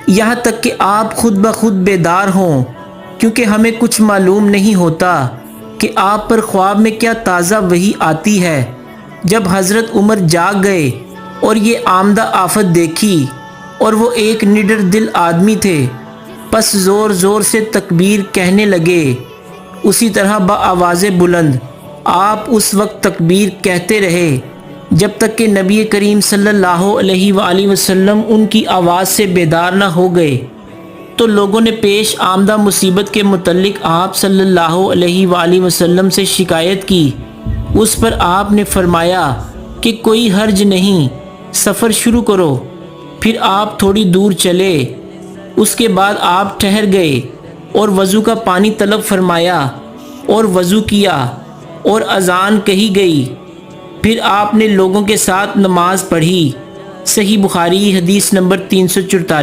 یہاں تک کہ آپ خود بخود بیدار ہوں، کیونکہ ہمیں کچھ معلوم نہیں ہوتا کہ آپ پر خواب میں کیا تازہ وحی آتی ہے۔ جب حضرت عمر جاگ گئے اور یہ آمدہ آفت دیکھی، اور وہ ایک نڈر دل آدمی تھے، پس زور زور سے تکبیر کہنے لگے۔ اسی طرح بآواز بلند آپ اس وقت تکبیر کہتے رہے جب تک کہ نبی کریم صلی اللہ علیہ وآلہ وسلم ان کی آواز سے بیدار نہ ہو گئے۔ تو لوگوں نے پیش آمدہ مصیبت کے متعلق آپ صلی اللہ علیہ وآلہ وسلم سے شکایت کی۔ اس پر آپ نے فرمایا کہ کوئی حرج نہیں، سفر شروع کرو۔ پھر آپ تھوڑی دور چلے، اس کے بعد آپ ٹھہر گئے اور وضو کا پانی طلب فرمایا اور وضو کیا اور اذان کہی گئی۔ پھر آپ نے لوگوں کے ساتھ نماز پڑھی۔ صحیح بخاری حدیث نمبر 344۔